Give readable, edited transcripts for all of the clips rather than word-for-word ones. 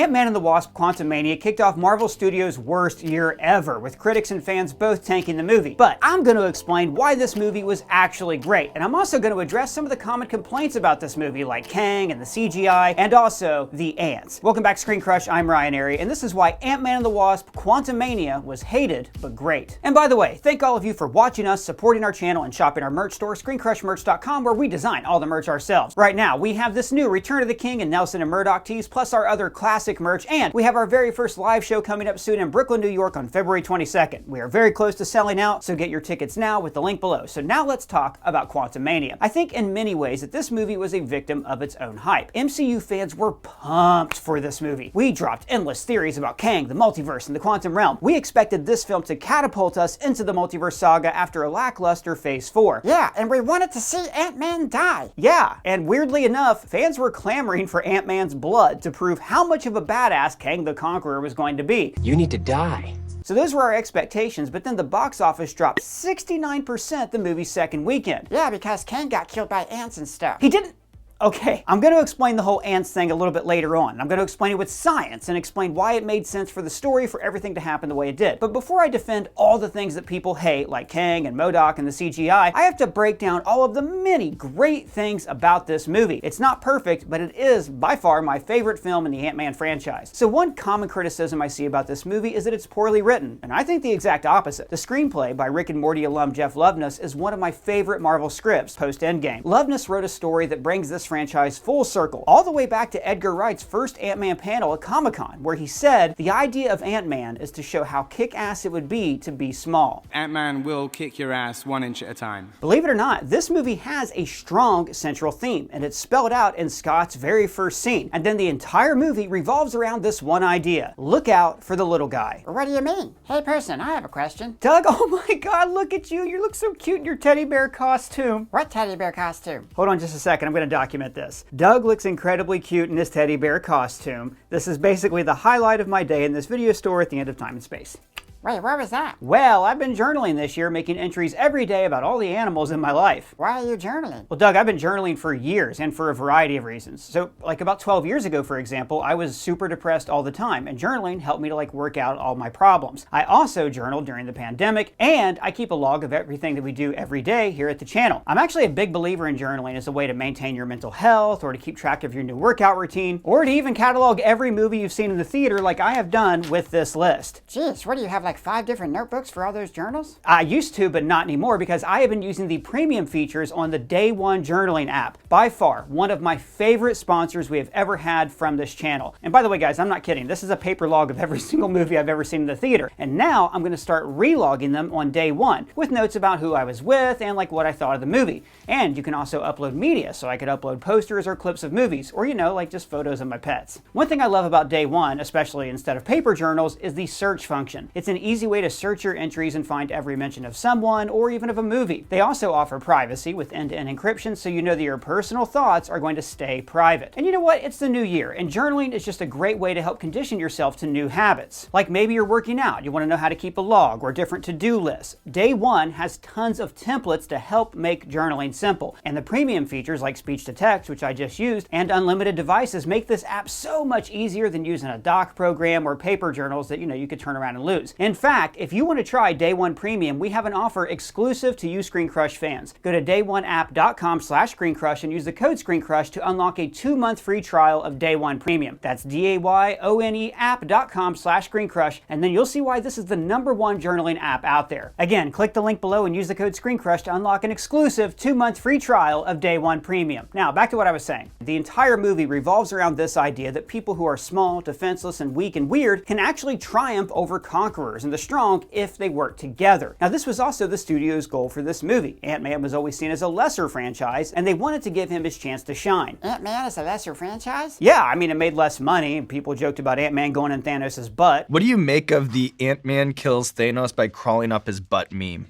Ant-Man and the Wasp: Quantumania kicked off Marvel Studios' worst year ever, with critics and fans both tanking the movie. But I'm going to explain why this movie was actually great, and I'm also going to address some of the common complaints about this movie, like Kang and the CGI, and also the ants. Welcome back to ScreenCrush, I'm Ryan Airy, and this is why Ant-Man and the Wasp: Quantumania was hated, but great. And by the way, thank all of you for watching us, supporting our channel, and shopping our merch store, ScreenCrushMerch.com, where we design all the merch ourselves. Right now, we have this new Return of the King and Nelson and Murdoch tees, plus our other classic merch, and we have our very first live show coming up soon in Brooklyn, New York on February 22nd. We are very close to selling out, so get your tickets now with the link below. So now let's talk about Quantumania. I think in many ways that this movie was a victim of its own hype. MCU fans were pumped for this movie. We dropped endless theories about Kang, the multiverse, and the quantum realm. We expected this film to catapult us into the multiverse saga after a lackluster Phase 4. Yeah, and we wanted to see Ant-Man die. Yeah, and weirdly enough, fans were clamoring for Ant-Man's blood to prove how much of a badass Kang the Conqueror was going to be. You need to die. So those were our expectations, but then the box office dropped 69% the movie's second weekend. Yeah, because Kang got killed by ants and stuff. He didn't. Okay, I'm going to explain the whole ants thing a little bit later on. I'm going to explain it with science and explain why it made sense for the story for everything to happen the way it did. But before I defend all the things that people hate, like Kang and MODOK and the CGI, I have to break down all of the many great things about this movie. It's not perfect, but it is by far my favorite film in the Ant-Man franchise. So one common criticism I see about this movie is that it's poorly written, and I think the exact opposite. The screenplay by Rick and Morty alum Jeff Loveness is one of my favorite Marvel scripts post-Endgame. Loveness wrote a story that brings this franchise full circle, all the way back to Edgar Wright's first Ant-Man panel at Comic-Con, where he said, "The idea of Ant-Man is to show how kick-ass it would be to be small. Ant-Man will kick your ass 1 inch at a time." Believe it or not, this movie has a strong central theme, and it's spelled out in Scott's very first scene. And then the entire movie revolves around this one idea: look out for the little guy. What do you mean? Hey person, I have a question. Doug, oh my god, look at you. You look so cute in your teddy bear costume. What teddy bear costume? Hold on just a second, I'm going to document this. Doug looks incredibly cute in his teddy bear costume. This is basically the highlight of my day in this video store at the end of time and space. Wait, what was that? Well, I've been journaling this year, making entries every day about all the animals in my life. Why are you journaling? Well, Doug, I've been journaling for years and for a variety of reasons. So, like about 12 years ago, for example, I was super depressed all the time, and journaling helped me to work out all my problems. I also journaled during the pandemic, and I keep a log of everything that we do every day here at the channel. I'm actually a big believer in journaling as a way to maintain your mental health, or to keep track of your new workout routine, or to even catalog every movie you've seen in the theater like I have done with this list. Jeez, what do you have, like 5 different notebooks for all those journals? I used to, but not anymore, because I have been using the premium features on the Day One Journaling app. By far, one of my favorite sponsors we have ever had from this channel. And by the way, guys, I'm not kidding. This is a paper log of every single movie I've ever seen in the theater. And now I'm going to start relogging them on day one, with notes about who I was with and what I thought of the movie. And you can also upload media, so I could upload posters or clips of movies, or just photos of my pets. One thing I love about Day One, especially instead of paper journals, is the search function. It's an easy way to search your entries and find every mention of someone or even of a movie. They also offer privacy with end-to-end encryption, so you know that your personal thoughts are going to stay private. And you know what? It's the new year, and journaling is just a great way to help condition yourself to new habits. Like maybe you're working out, you want to know how to keep a log or different to-do lists. Day One has tons of templates to help make journaling simple. And the premium features like speech to text, which I just used, and unlimited devices make this app so much easier than using a doc program or paper journals that you could turn around and lose. In fact, if you want to try Day One Premium, we have an offer exclusive to you ScreenCrush fans. Go to dayoneapp.com/ScreenCrush and use the code ScreenCrush to unlock a 2-month free trial of Day One Premium. That's DAYONE app.com/ScreenCrush, and then you'll see why this is the #1 journaling app out there. Again, click the link below and use the code ScreenCrush to unlock an exclusive 2-month free trial of Day One Premium. Now, back to what I was saying. The entire movie revolves around this idea that people who are small, defenseless, and weak and weird can actually triumph over conquerors and the strong if they work together. Now, this was also the studio's goal for this movie. Ant-Man was always seen as a lesser franchise, and they wanted to give him his chance to shine. Ant-Man is a lesser franchise? Yeah, I mean, it made less money, and people joked about Ant-Man going in Thanos' butt. What do you make of the Ant-Man kills Thanos by crawling up his butt meme?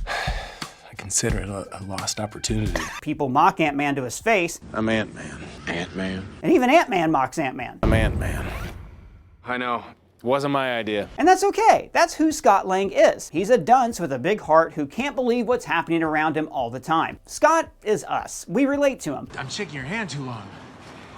I consider it a lost opportunity. People mock Ant-Man to his face. I'm Ant-Man. Ant-Man. And even Ant-Man mocks Ant-Man. I'm Ant-Man. I know. Wasn't my idea. And that's okay. That's who Scott Lang is. He's a dunce with a big heart who can't believe what's happening around him all the time. Scott is us. We relate to him. I'm shaking your hand too long.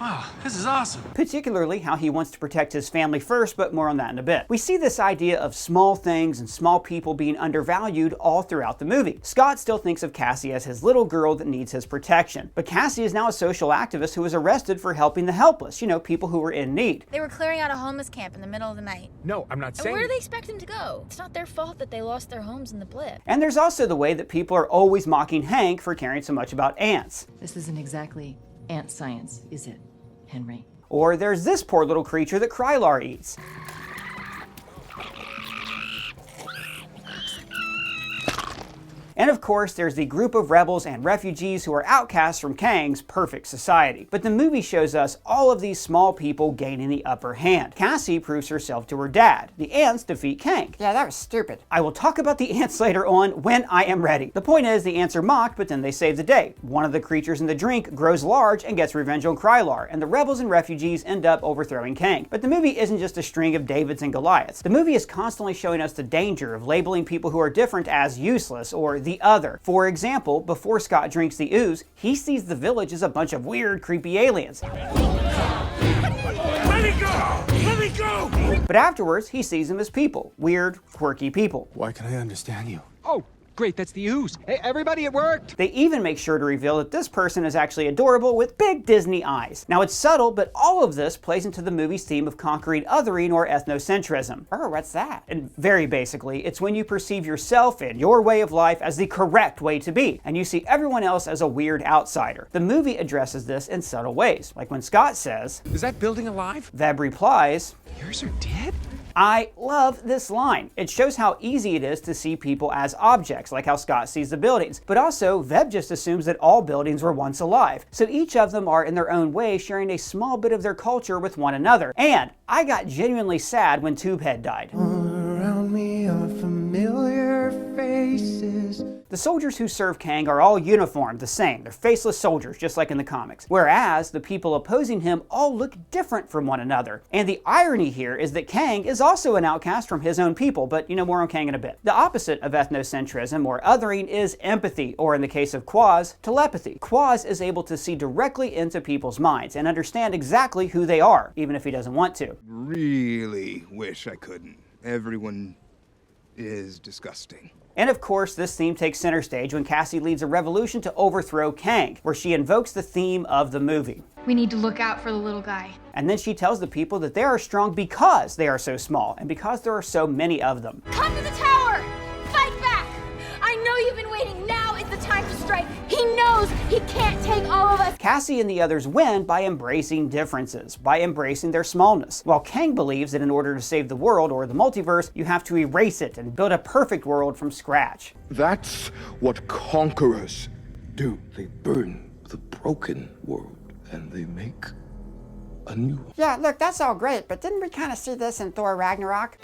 Wow, this is awesome. Particularly how he wants to protect his family first, but more on that in a bit. We see this idea of small things and small people being undervalued all throughout the movie. Scott still thinks of Cassie as his little girl that needs his protection, but Cassie is now a social activist who was arrested for helping the helpless, you know, people who were in need. They were clearing out a homeless camp in the middle of the night. No, I'm not And saying. where do they expect him to go? It's not their fault that they lost their homes in the blip. And there's also the way that people are always mocking Hank for caring so much about ants. This isn't exactly ant science, is it, Henry? Or there's this poor little creature that Krylar eats. And of course, there's the group of rebels and refugees who are outcasts from Kang's perfect society. But the movie shows us all of these small people gaining the upper hand. Cassie proves herself to her dad. The ants defeat Kang. Yeah, that was stupid. I will talk about the ants later on when I am ready. The point is, the ants are mocked, but then they save the day. One of the creatures in the drink grows large and gets revenge on Krylar, and the rebels and refugees end up overthrowing Kang. But the movie isn't just a string of Davids and Goliaths. The movie is constantly showing us the danger of labeling people who are different as useless or the other. For example, before Scott drinks the ooze, he sees the village as a bunch of weird, creepy aliens. Let me go! Let me go! But afterwards, he sees them as people. Weird, quirky people. Why can I understand you? Oh, great, that's the ooze. Hey, everybody, it worked! They even make sure to reveal that this person is actually adorable with big Disney eyes. Now it's subtle, but all of this plays into the movie's theme of conquering othering or ethnocentrism. Oh, what's that? And very basically, it's when you perceive yourself and your way of life as the correct way to be, and you see everyone else as a weird outsider. The movie addresses this in subtle ways, like when Scott says, Is that building alive? Veb replies, Yours are dead? I love this line. It shows how easy it is to see people as objects, like how Scott sees the buildings. But also, Veb just assumes that all buildings were once alive. So each of them are in their own way sharing a small bit of their culture with one another. And I got genuinely sad when Tubehead died. Around me are familiar faces. The soldiers who serve Kang are all uniformed the same. They're faceless soldiers, just like in the comics. Whereas the people opposing him all look different from one another. And the irony here is that Kang is also an outcast from his own people, but more on Kang in a bit. The opposite of ethnocentrism or othering is empathy, or in the case of Quaz, telepathy. Quaz is able to see directly into people's minds and understand exactly who they are, even if he doesn't want to. Really wish I couldn't. Everyone is disgusting. And of course, this theme takes center stage when Cassie leads a revolution to overthrow Kang, where she invokes the theme of the movie. We need to look out for the little guy. And then she tells the people that they are strong because they are so small, and because there are so many of them. Come to the tower! Fight back! I know you've been waiting. Now is the time to strike. He knows he can't take all of us. Cassie and the others win by embracing differences, by embracing their smallness, while Kang believes that in order to save the world, or the multiverse, you have to erase it and build a perfect world from scratch. That's what conquerors do. They burn the broken world and they make a new one. Yeah, look, that's all great, but didn't we kind of see this in Thor Ragnarok?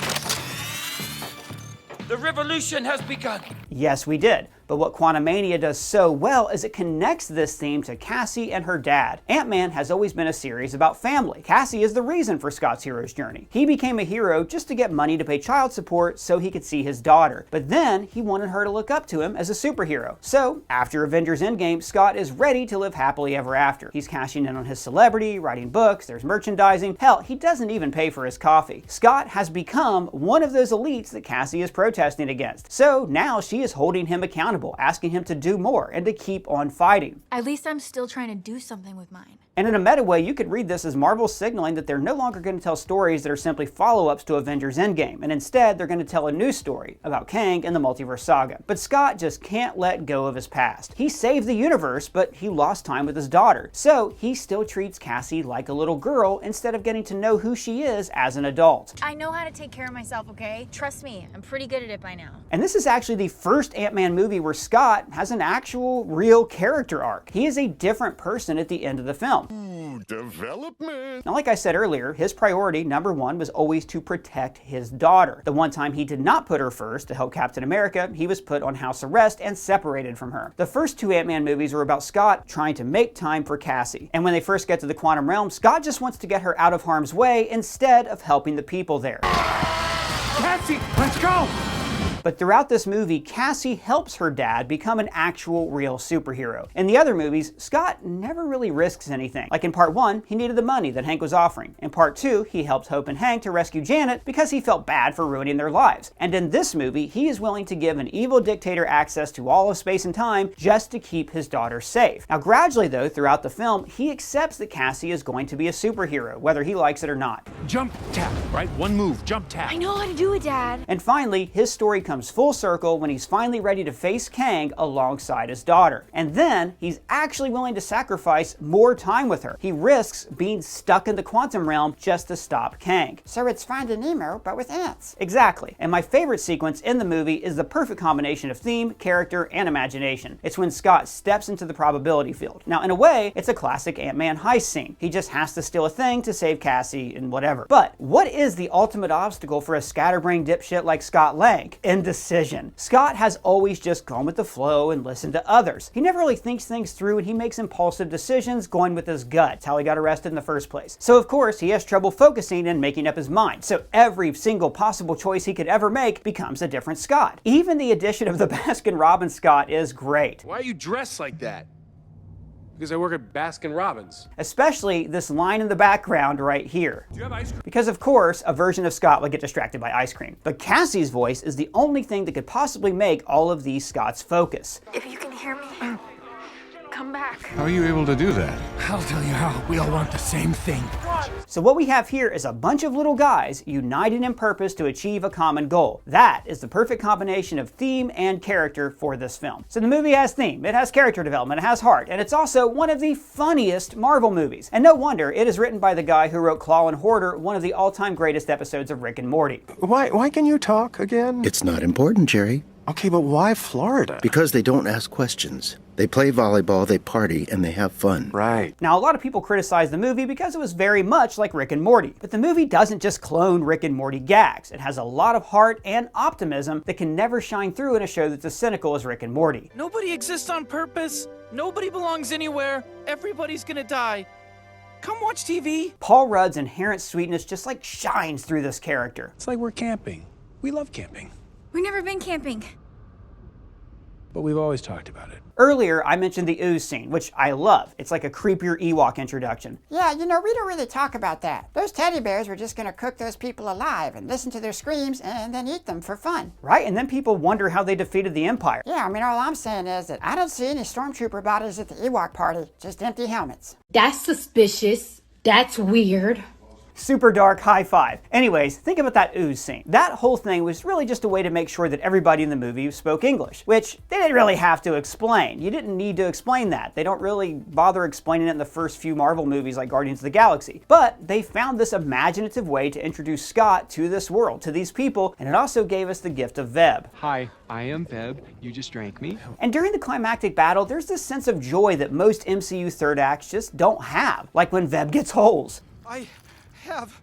The revolution has begun. Yes, we did. But what Quantumania does so well is it connects this theme to Cassie and her dad. Ant-Man has always been a series about family. Cassie is the reason for Scott's hero's journey. He became a hero just to get money to pay child support so he could see his daughter. But then he wanted her to look up to him as a superhero. So, after Avengers Endgame, Scott is ready to live happily ever after. He's cashing in on his celebrity, writing books, there's merchandising. Hell, he doesn't even pay for his coffee. Scott has become one of those elites that Cassie is protesting against. So now she is holding him accountable, asking him to do more and to keep on fighting. At least I'm still trying to do something with mine. And in a meta way, you could read this as Marvel signaling that they're no longer going to tell stories that are simply follow-ups to Avengers Endgame, and instead they're going to tell a new story about Kang and the Multiverse Saga. But Scott just can't let go of his past. He saved the universe, but he lost time with his daughter. So he still treats Cassie like a little girl instead of getting to know who she is as an adult. I know how to take care of myself, okay? Trust me, I'm pretty good at it by now. And this is actually the first Ant-Man movie where Scott has an actual, real character arc. He is a different person at the end of the film. Development. Now, like I said earlier, his priority, number one, was always to protect his daughter. The one time he did not put her first to help Captain America, he was put on house arrest and separated from her. The first two Ant-Man movies were about Scott trying to make time for Cassie. And when they first get to the quantum realm, Scott just wants to get her out of harm's way instead of helping the people there. Cassie, let's go! But throughout this movie, Cassie helps her dad become an actual real superhero. In the other movies, Scott never really risks anything. Like in part 1, he needed the money that Hank was offering. In part 2, he helped Hope and Hank to rescue Janet because he felt bad for ruining their lives. And in this movie, he is willing to give an evil dictator access to all of space and time just to keep his daughter safe. Now gradually though, throughout the film, he accepts that Cassie is going to be a superhero, whether he likes it or not. Jump tap, right? One move, jump tap. I know how to do it, Dad. And finally, his story comes full circle when he's finally ready to face Kang alongside his daughter. And then he's actually willing to sacrifice more time with her. He risks being stuck in the quantum realm just to stop Kang. So it's Finding Nemo, but with ants. Exactly. And my favorite sequence in the movie is the perfect combination of theme, character, and imagination. It's when Scott steps into the probability field. Now, in a way, it's a classic Ant-Man heist scene. He just has to steal a thing to save Cassie and whatever. But what is the ultimate obstacle for a scatterbrained dipshit like Scott Lang? Indecision. Scott has always just gone with the flow and listened to others. He never really thinks things through and he makes impulsive decisions going with his gut. That's how he got arrested in the first place. So of course, he has trouble focusing and making up his mind. So every single possible choice he could ever make becomes a different Scott. Even the addition of the Baskin-Robbins Scott is great. Why are you dressed like that? Because I work at Baskin-Robbins. Especially this line in the background right here. Do you have ice cream? Because of course, a version of Scott would get distracted by ice cream. But Cassie's voice is the only thing that could possibly make all of these Scotts focus. If you can hear me, come back. How are you able to do that? I'll tell you how. We all want the same thing. So what we have here is a bunch of little guys united in purpose to achieve a common goal. That is the perfect combination of theme and character for this film. So the movie has theme, it has character development, it has heart, and it's also one of the funniest Marvel movies. And no wonder, it is written by the guy who wrote Claw and Hoarder, one of the all-time greatest episodes of Rick and Morty. Why can you talk again? It's not important, Jerry. Okay, but why Florida? Because they don't ask questions. They play volleyball, they party, and they have fun. Right. Now, a lot of people criticize the movie because it was very much like Rick and Morty. But the movie doesn't just clone Rick and Morty gags. It has a lot of heart and optimism that can never shine through in a show that's as cynical as Rick and Morty. Nobody exists on purpose. Nobody belongs anywhere. Everybody's gonna die. Come watch TV. Paul Rudd's inherent sweetness just like shines through this character. It's like we're camping. We love camping. We've never been camping. But we've always talked about it. Earlier, I mentioned the ooze scene, which I love. It's like a creepier Ewok introduction. Yeah, you know, we don't really talk about that. Those teddy bears were just gonna cook those people alive and listen to their screams and then eat them for fun. Right? And then people wonder how they defeated the Empire. Yeah, I mean, all I'm saying is that I don't see any stormtrooper bodies at the Ewok party, just empty helmets. That's suspicious. That's weird. Super dark high five. Anyways, think about that ooze scene. That whole thing was really just a way to make sure that everybody in the movie spoke English, which they didn't really have to explain. You didn't need to explain that. They don't really bother explaining it in the first few Marvel movies like Guardians of the Galaxy. But they found this imaginative way to introduce Scott to this world, to these people, and it also gave us the gift of Veb. Hi, I am Veb. You just drank me. And during the climactic battle, there's this sense of joy that most MCU third acts just don't have, like when Veb gets holes. I have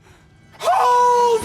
holes!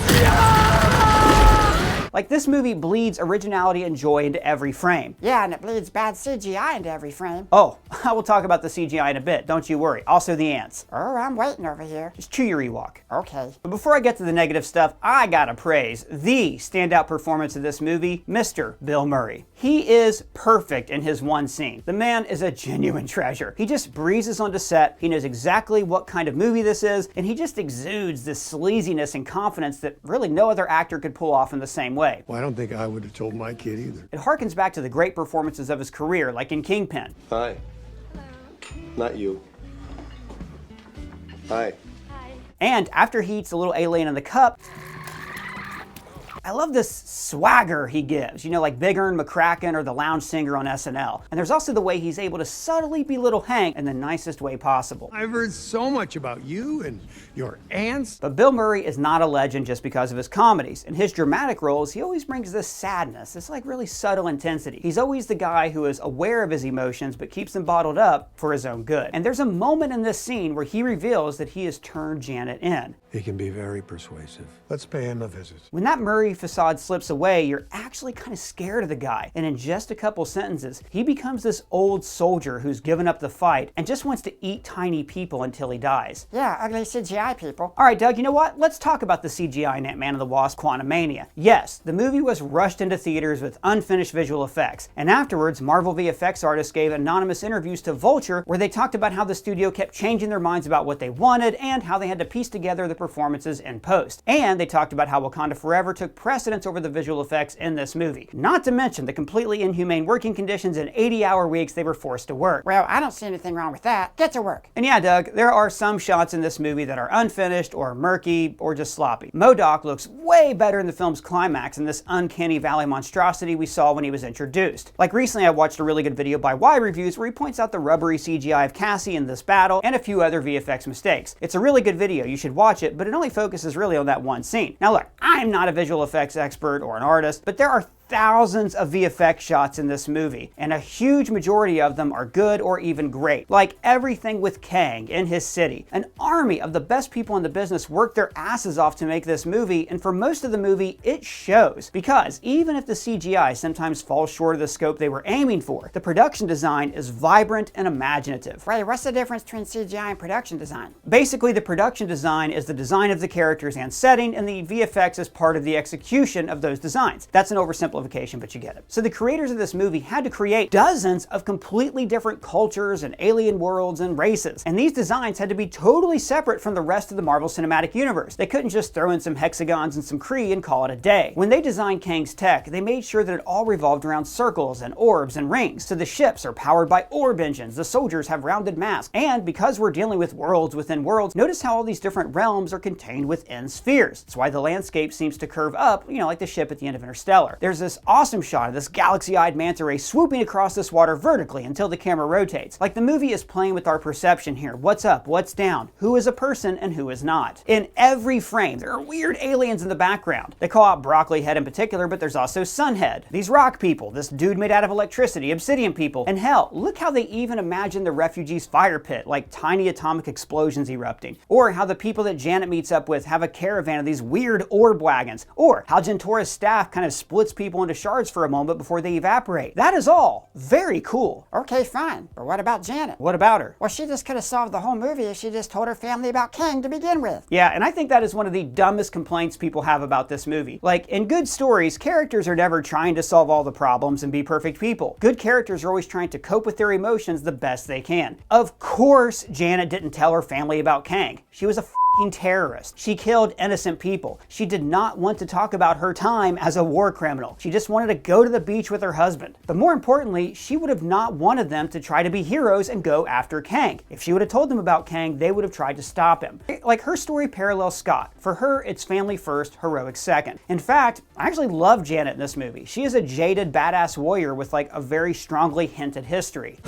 Like this movie bleeds originality and joy into every frame. Yeah, and it bleeds bad CGI into every frame. Oh, I will talk about the CGI in a bit, don't you worry. Also the ants. Oh, I'm waiting over here. Just chew your Ewok. Okay. But before I get to the negative stuff, I gotta praise the standout performance of this movie, Mr. Bill Murray. He is perfect in his one scene. The man is a genuine treasure. He just breezes onto set, he knows exactly what kind of movie this is, and he just exudes this sleaziness and confidence that really no other actor could pull off in the same way. Well, I don't think I would have told my kid either. It harkens back to the great performances of his career, like in Kingpin. Hi. Not you. Hi. And after he eats a little alien in the cup, I love this swagger he gives, you know, like Big Ern McCracken or the lounge singer on SNL. And there's also the way he's able to subtly belittle Hank in the nicest way possible. I've heard so much about you and your ants. But Bill Murray is not a legend just because of his comedies. In his dramatic roles, he always brings this sadness, this like really subtle intensity. He's always the guy who is aware of his emotions but keeps them bottled up for his own good. And there's a moment in this scene where he reveals that he has turned Janet in. He can be very persuasive. Let's pay him a visit. When that Murray every facade slips away, you're actually kind of scared of the guy. And in just a couple sentences, he becomes this old soldier who's given up the fight and just wants to eat tiny people until he dies. Yeah, ugly CGI people. All right, Doug, you know what? Let's talk about the CGI in Ant-Man and the Wasp: Quantumania. Yes, the movie was rushed into theaters with unfinished visual effects, and afterwards, Marvel VFX artists gave anonymous interviews to Vulture where they talked about how the studio kept changing their minds about what they wanted and how they had to piece together the performances in post. And they talked about how Wakanda Forever took precedence over the visual effects in this movie. Not to mention the completely inhumane working conditions and 80-hour weeks they were forced to work. Well, I don't see anything wrong with that. Get to work. And yeah, Doug, there are some shots in this movie that are unfinished or murky or just sloppy. MODOK looks way better in the film's climax than this uncanny valley monstrosity we saw when he was introduced. Like recently I watched a really good video by Y Reviews where he points out the rubbery CGI of Cassie in this battle and a few other VFX mistakes. It's a really good video, you should watch it, but it only focuses really on that one scene. Now look, I'm not a visual effects expert or an artist, but there are thousands of VFX shots in this movie, and a huge majority of them are good or even great. Like everything with Kang in his city. An army of the best people in the business worked their asses off to make this movie, and for most of the movie, it shows. Because even if the CGI sometimes falls short of the scope they were aiming for, the production design is vibrant and imaginative. Wait, what's the difference between CGI and production design? Basically, the production design is the design of the characters and setting, and the VFX is part of the execution of those designs. That's an oversimplification, but you get it. So the creators of this movie had to create dozens of completely different cultures and alien worlds and races. And these designs had to be totally separate from the rest of the Marvel Cinematic Universe. They couldn't just throw in some hexagons and some Kree and call it a day. When they designed Kang's tech, they made sure that it all revolved around circles and orbs and rings. So the ships are powered by orb engines, the soldiers have rounded masks, and because we're dealing with worlds within worlds, notice how all these different realms are contained within spheres. That's why the landscape seems to curve up, like the ship at the end of Interstellar. There's this awesome shot of this galaxy-eyed manta ray swooping across this water vertically until the camera rotates. Like the movie is playing with our perception here. What's up? What's down? Who is a person and who is not? In every frame, there are weird aliens in the background. They call out Broccoli Head in particular, but there's also Sunhead, these rock people, this dude made out of electricity, Obsidian people, and hell, look how they even imagine the refugees' fire pit, like tiny atomic explosions erupting. Or how the people that Janet meets up with have a caravan of these weird orb wagons. Or how Gentura's staff kind of splits people into shards for a moment before they evaporate. That is all very cool. Okay, fine, but what about Janet? What about her? Well, she just could have solved the whole movie if she just told her family about Kang to begin with. Yeah, and I think that is one of the dumbest complaints people have about this movie. Like, in good stories, characters are never trying to solve all the problems and be perfect people. Good characters are always trying to cope with their emotions the best they can. Of course, Janet didn't tell her family about Kang. She was a f***ing terrorist. She killed innocent people. She did not want to talk about her time as a war criminal. She just wanted to go to the beach with her husband. But more importantly, she would have not wanted them to try to be heroes and go after Kang. If she would have told them about Kang, they would have tried to stop him. Like, her story parallels Scott. For her, it's family first, heroic second. In fact, I actually love Janet in this movie. She is a jaded, badass warrior with like a very strongly hinted history.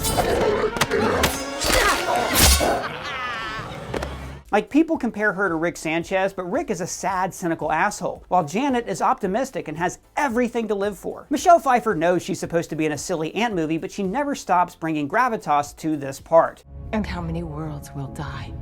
Like, people compare her to Rick Sanchez, but Rick is a sad, cynical asshole, while Janet is optimistic and has everything to live for. Michelle Pfeiffer knows she's supposed to be in a silly ant movie, but she never stops bringing gravitas to this part. And how many worlds will die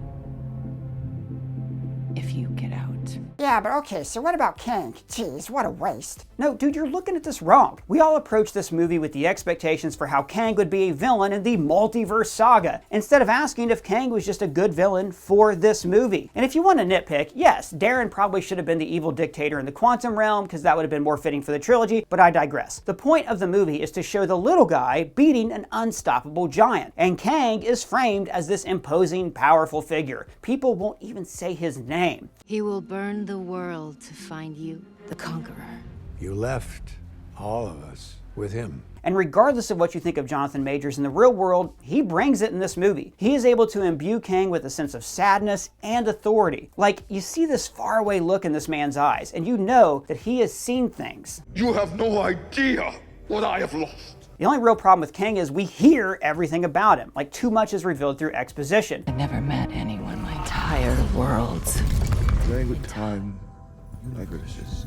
if you get out? Yeah, but okay, so what about Kang? Jeez, what a waste. No, dude, you're looking at this wrong. We all approached this movie with the expectations for how Kang would be a villain in the multiverse saga, instead of asking if Kang was just a good villain for this movie. And if you want to nitpick, yes, Darren probably should have been the evil dictator in the quantum realm, because that would have been more fitting for the trilogy, but I digress. The point of the movie is to show the little guy beating an unstoppable giant, and Kang is framed as this imposing, powerful figure. People won't even say his name. He will burn the world to find you, the conqueror. You left all of us with him. And regardless of what you think of Jonathan Majors in the real world, he brings it in this movie. He is able to imbue Kang with a sense of sadness and authority. Like, you see this faraway look in this man's eyes, and you know that he has seen things. You have no idea what I have lost. The only real problem with Kang is we hear everything about him. Like, too much is revealed through exposition. I never met anyone like tired worlds. Playing with time, universes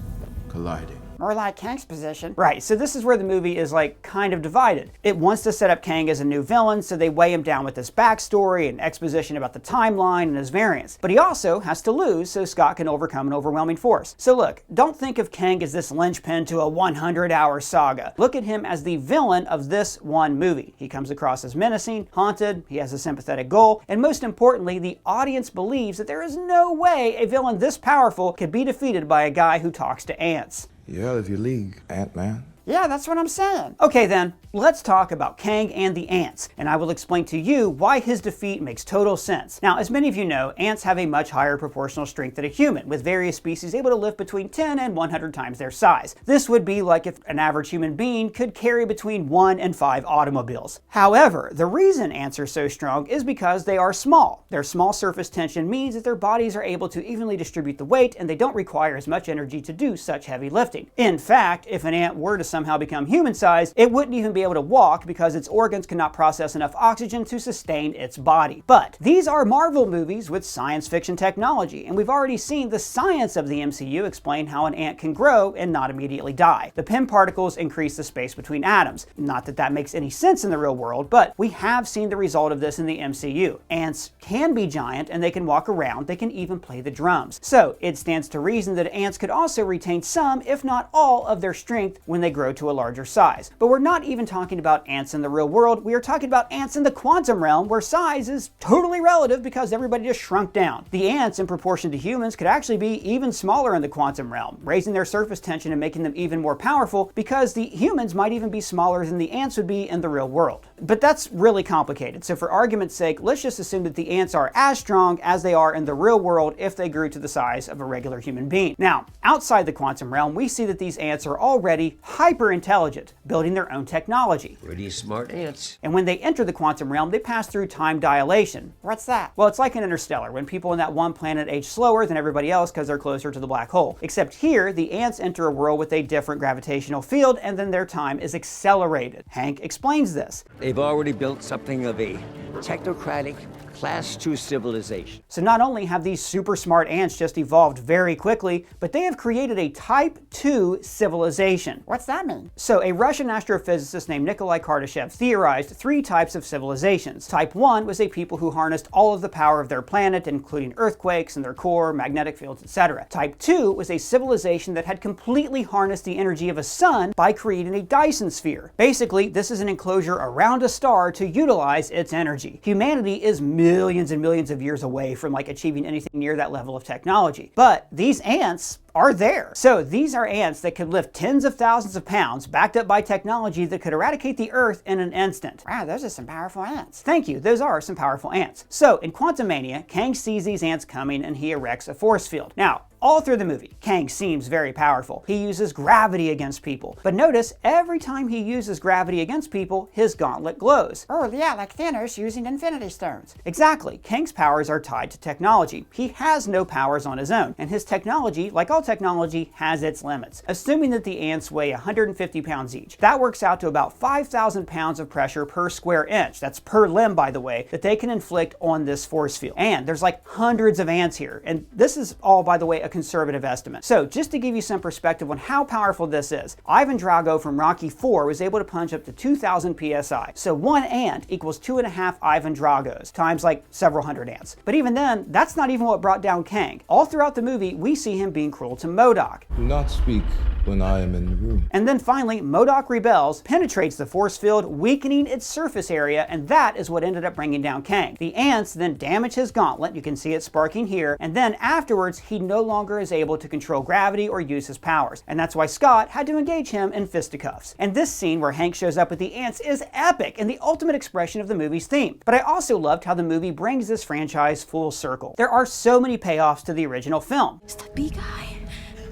colliding. More like Kang's position. Right, so this is where the movie is like kind of divided. It wants to set up Kang as a new villain, so they weigh him down with this backstory and exposition about the timeline and his variants. But he also has to lose so Scott can overcome an overwhelming force. So look, don't think of Kang as this linchpin to a 100-hour saga. Look at him as the villain of this one movie. He comes across as menacing, haunted, he has a sympathetic goal, and most importantly, the audience believes that there is no way a villain this powerful could be defeated by a guy who talks to ants. You're out of your league, Ant-Man. Yeah, that's what I'm saying. Okay then, let's talk about Kang and the ants, and I will explain to you why his defeat makes total sense. Now, as many of you know, ants have a much higher proportional strength than a human, with various species able to lift between 10 and 100 times their size. This would be like if an average human being could carry between 1 and 5 automobiles. However, the reason ants are so strong is because they are small. Their small surface tension means that their bodies are able to evenly distribute the weight, and they don't require as much energy to do such heavy lifting. In fact, if an ant were to somehow become human-sized, it wouldn't even be able to walk because its organs cannot process enough oxygen to sustain its body. But these are Marvel movies with science fiction technology, and we've already seen the science of the MCU explain how an ant can grow and not immediately die. The Pym particles increase the space between atoms. Not that that makes any sense in the real world, but we have seen the result of this in the MCU. Ants can be giant and they can walk around, they can even play the drums. So it stands to reason that ants could also retain some, if not all, of their strength when they grow to a larger size. But we're not even talking about ants in the real world, we are talking about ants in the quantum realm where size is totally relative because everybody just shrunk down. The ants in proportion to humans could actually be even smaller in the quantum realm, raising their surface tension and making them even more powerful because the humans might even be smaller than the ants would be in the real world. But that's really complicated, so for argument's sake, let's just assume that the ants are as strong as they are in the real world if they grew to the size of a regular human being. Now, outside the quantum realm, we see that these ants are already hyper intelligent, building their own technology. Pretty smart ants. And when they enter the quantum realm, they pass through time dilation. What's that? Well, it's like in Interstellar, when people in that one planet age slower than everybody else because they're closer to the black hole. Except here, the ants enter a world with a different gravitational field, and then their time is accelerated. Hank explains this. They've already built something of a technocratic Class 2 civilization. So not only have these super smart ants just evolved very quickly, but they have created a Type 2 civilization. What's that mean? So a Russian astrophysicist named Nikolai Kardashev theorized 3 types of civilizations. Type 1 was a people who harnessed all of the power of their planet, including earthquakes in their core, magnetic fields, etc. Type 2 was a civilization that had completely harnessed the energy of a sun by creating a Dyson sphere. Basically, this is an enclosure around a star to utilize its energy. Humanity is millions and millions of years away from achieving anything near that level of technology. But these ants are there. So these are ants that could lift tens of thousands of pounds, backed up by technology that could eradicate the Earth in an instant. Wow, those are some powerful ants. Thank you, those are some powerful ants. So in Quantumania, Kang sees these ants coming and he erects a force field. Now, all through the movie, Kang seems very powerful. He uses gravity against people. But notice, every time he uses gravity against people, his gauntlet glows. Oh yeah, like Thanos using Infinity Stones. Exactly. Kang's powers are tied to technology. He has no powers on his own, and his technology, like all technology, has its limits. Assuming that the ants weigh 150 pounds each, that works out to about 5,000 pounds of pressure per square inch. That's per limb, by the way, that they can inflict on this force field. And there's hundreds of ants here, and this is all, by the way, a conservative estimate. So just to give you some perspective on how powerful this is, Ivan Drago from Rocky IV was able to punch up to 2,000 psi. So one ant equals 2.5 Ivan Dragos, times several hundred ants. But even then, that's not even what brought down Kang. All throughout the movie, we see him being cruel to MODOK. Do not speak when I am in the room. And then finally, MODOK rebels, penetrates the force field, weakening its surface area, and that is what ended up bringing down Kang. The ants then damage his gauntlet, you can see it sparking here, and then afterwards, he no longer is able to control gravity or use his powers. And that's why Scott had to engage him in fisticuffs. And this scene where Hank shows up with the ants is epic and the ultimate expression of the movie's theme. But I also loved how the movie brings this franchise full circle. There are so many payoffs to the original film. It's the bee guy.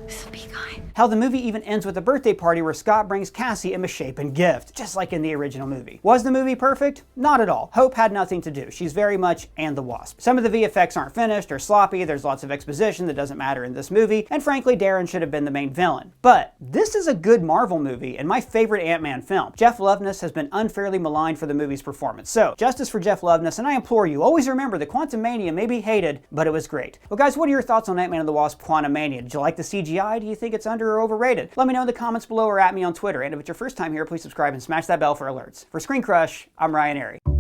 It's the bee guy. How the movie even ends with a birthday party where Scott brings Cassie a misshapen gift, just like in the original movie. Was the movie perfect? Not at all. Hope had nothing to do. She's very much and the Wasp. Some of the VFX aren't finished or sloppy, there's lots of exposition that doesn't matter in this movie, and frankly, Darren should have been the main villain. But this is a good Marvel movie and my favorite Ant-Man film. Jeff Loveness has been unfairly maligned for the movie's performance. So, justice for Jeff Loveness, and I implore you, always remember that Quantumania may be hated, but it was great. Well guys, what are your thoughts on Ant-Man and the Wasp Quantumania? Did you like the CGI? Do you think think it's under or overrated? Let me know in the comments below or at me on Twitter. And if it's your first time here, please subscribe and smash that bell for alerts. For ScreenCrush, I'm Ryan Airy.